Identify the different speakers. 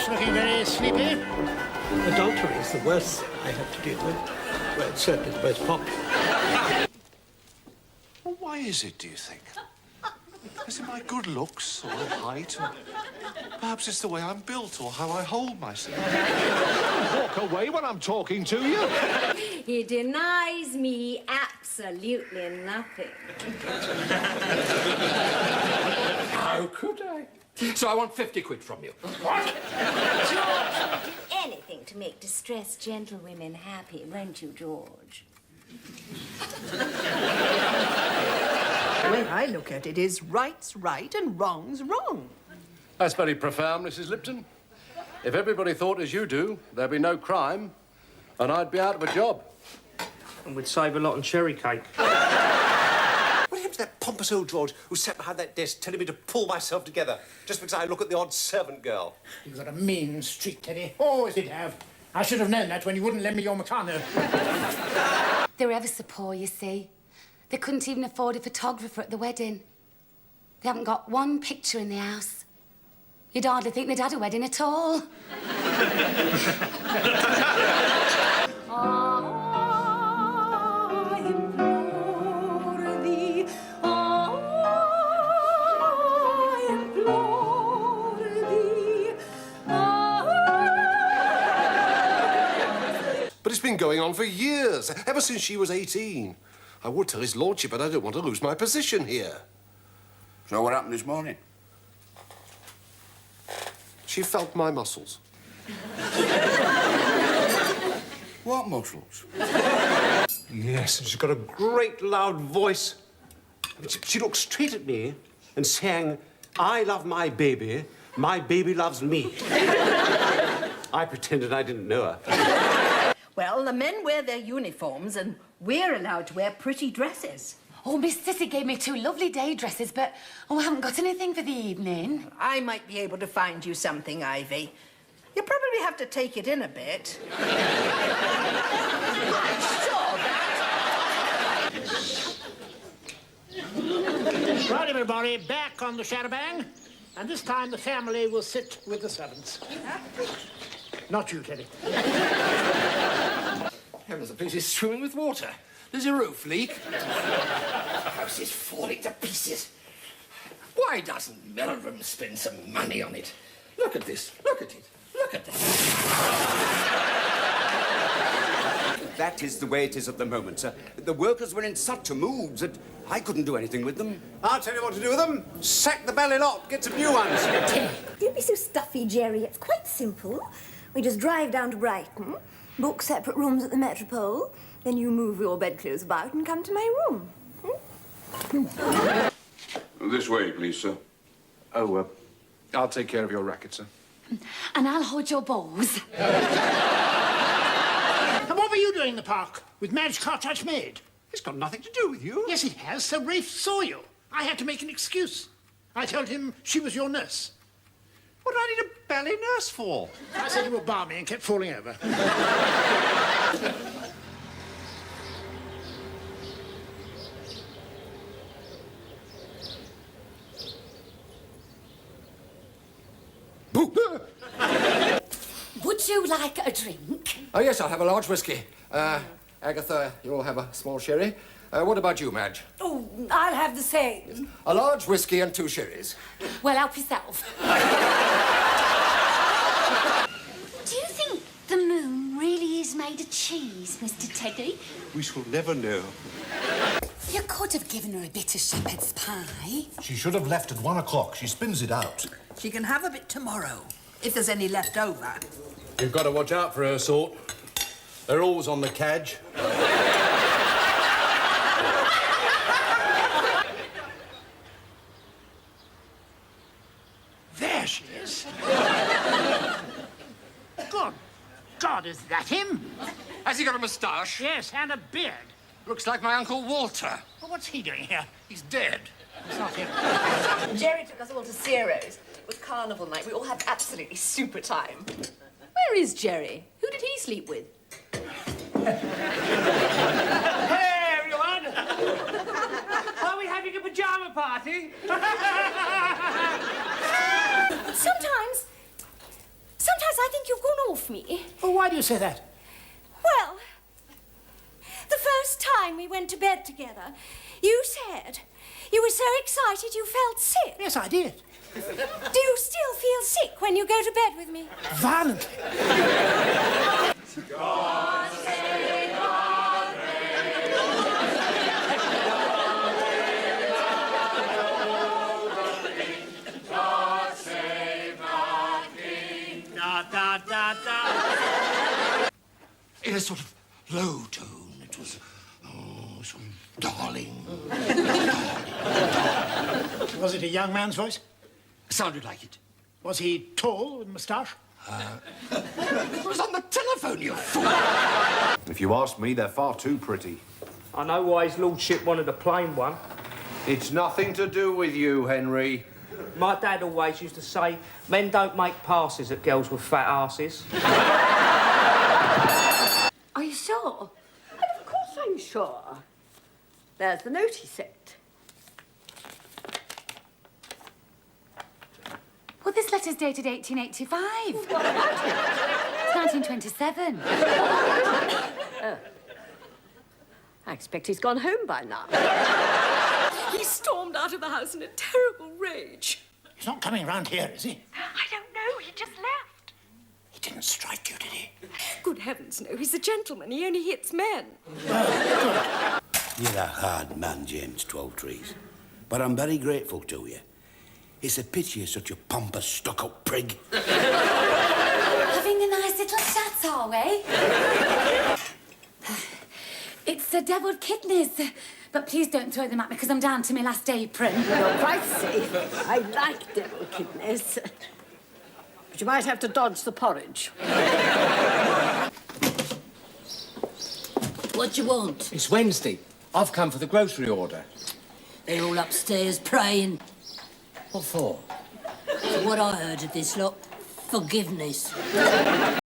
Speaker 1: George, looking very sleepy.
Speaker 2: Adultery is the worst sin I have to deal with. Well, it's certainly the most popular.
Speaker 3: Well, why is it, do you think? Is it my good looks or height? Or perhaps it's the way I'm built or how I hold myself. Walk away when I'm talking to you.
Speaker 4: He denies me absolutely nothing.
Speaker 5: How could I? So I want 50 quid from you.
Speaker 4: What? George, do anything to make distressed gentlewomen happy, won't you, George?
Speaker 6: The way I look at it is right's right and wrong's wrong.
Speaker 5: That's very profound, Mrs. Lipton. If everybody thought as you do, there'd be no crime, and I'd be out of a job.
Speaker 7: And we'd save a lot on cherry cake.
Speaker 8: What happened to that pompous old George who sat behind that desk telling me to pull myself together just because I look at the odd servant girl?
Speaker 1: You've got a mean streak, Teddy. Always did have. I should have known that when you wouldn't lend me your Meccano.
Speaker 9: They're ever so poor, you see. They couldn't even afford a photographer at the wedding. They haven't got one picture in the house. You'd hardly think they'd had a wedding at all. I implore thee, I implore thee,
Speaker 3: But it's been going on for years, ever since she was 18. I would tell his lordship, but I don't want to lose my position here.
Speaker 10: So what happened this morning?
Speaker 3: She felt my muscles.
Speaker 10: What muscles?
Speaker 8: Yes, and she's got a great loud voice. She looked straight at me and sang, "I love my baby loves me." I pretended I didn't know her.
Speaker 6: Well, the men wear their uniforms and we're allowed to wear pretty dresses.
Speaker 9: Oh, Miss Sissy gave me 2 lovely day dresses, but I haven't got anything for the evening.
Speaker 6: I might be able to find you something, Ivy. You probably have to take it in a bit.
Speaker 1: Right, everybody, back on the Sharabang. And this time the family will sit with the servants. Not you, Teddy.
Speaker 5: Heavens, the place is swimming with water. There's a roof leak. The house is falling to pieces. Why doesn't Meldrum spend some money on it? Look at this. Look at it. Look at this.
Speaker 8: That is the way it is at the moment, sir. The workers were in such a mood that I couldn't do anything with them. I'll tell you what to do with them. Sack the bally lot, get some new ones.
Speaker 4: Don't be so stuffy, Jerry. It's quite simple. We just drive down to Brighton, book separate rooms at the Metropole, then you move your bedclothes about and come to my room.
Speaker 10: This way, please, sir.
Speaker 3: Oh, I'll take care of your racket, sir.
Speaker 9: And I'll hold your balls.
Speaker 1: And what were you doing in the park with Madge Cartwright's maid?
Speaker 8: It's got nothing to do with you.
Speaker 1: Yes, it has. Sir Rafe saw you. I had to make an excuse. I told him she was your nurse.
Speaker 8: What do I need a belly nurse for?
Speaker 1: I said you were balmy and kept falling over.
Speaker 9: Would you like a drink?
Speaker 5: Oh, yes, I'll have a large whiskey. Agatha, you'll have a small sherry. What about you, Madge?
Speaker 9: Oh, I'll have the same.
Speaker 5: A large whiskey and 2 sherries.
Speaker 9: Well, help yourself. Do you think the moon really is made of cheese, Mr. Teddy?
Speaker 8: We shall never know.
Speaker 9: You could have given her a bit of shepherd's pie.
Speaker 11: She should have left at 1 o'clock. She spins it out.
Speaker 6: She can have a bit tomorrow, if there's any left over.
Speaker 5: You've got to watch out for her sort. They're always on the cadge.
Speaker 1: There she is. Good God, is that him?
Speaker 5: Has he got a moustache?
Speaker 1: Yes, and a beard.
Speaker 5: Looks like my Uncle Walter.
Speaker 1: Well, what's he doing here?
Speaker 5: He's dead.
Speaker 1: It's not him.
Speaker 12: Jerry took us all to Ciro's. It was carnival night. We all had absolutely super time. Where is Jerry? Who did he sleep with?
Speaker 7: Hey, everyone! Are we having a pajama party?
Speaker 4: Sometimes off me.
Speaker 1: Oh, why do you say that?
Speaker 4: Well, the first time we went to bed together, you said you were so excited you felt sick.
Speaker 1: Yes, I did.
Speaker 4: Do you still feel sick when you go to bed with me?
Speaker 1: Violently.
Speaker 13: God save our God save our King.
Speaker 1: Da, da, da, da.
Speaker 5: In a sort of low tone, it was, sort of darling.
Speaker 1: Was it a young man's voice?
Speaker 5: Sounded like it.
Speaker 1: Was he tall with a moustache?
Speaker 5: It was on the telephone, you fool!
Speaker 10: If you ask me, they're far too pretty.
Speaker 7: I know why his lordship wanted a plain one.
Speaker 10: It's nothing to do with you, Henry.
Speaker 7: My dad always used to say, men don't make passes at girls with fat asses.
Speaker 6: Are you sure? Of course I'm sure. There's the note he sent.
Speaker 9: Well, this letter's dated 1885.
Speaker 6: What about it?
Speaker 9: It's 1927.
Speaker 6: I expect he's gone home by now.
Speaker 4: He stormed out of the house in a terrible rage.
Speaker 1: He's not coming round here, is he?
Speaker 4: I don't know. He just left.
Speaker 1: He didn't strike you, did he?
Speaker 4: Good heavens, no. He's a gentleman. He only hits men.
Speaker 14: You're a hard man, James Twelvetrees. But I'm very grateful to you. It's a pity you're such a pompous, stuck-up prig.
Speaker 9: Having a nice little chat, are we? It's the devilled kidneys. But please don't throw them at me because I'm down to my last apron.
Speaker 6: You're quite safe. I like devil kidneys. But you might have to dodge the porridge.
Speaker 15: What you want?
Speaker 16: It's Wednesday. I've come for the grocery order.
Speaker 15: They're all upstairs praying.
Speaker 16: What for?
Speaker 15: For what I heard of this lot, forgiveness.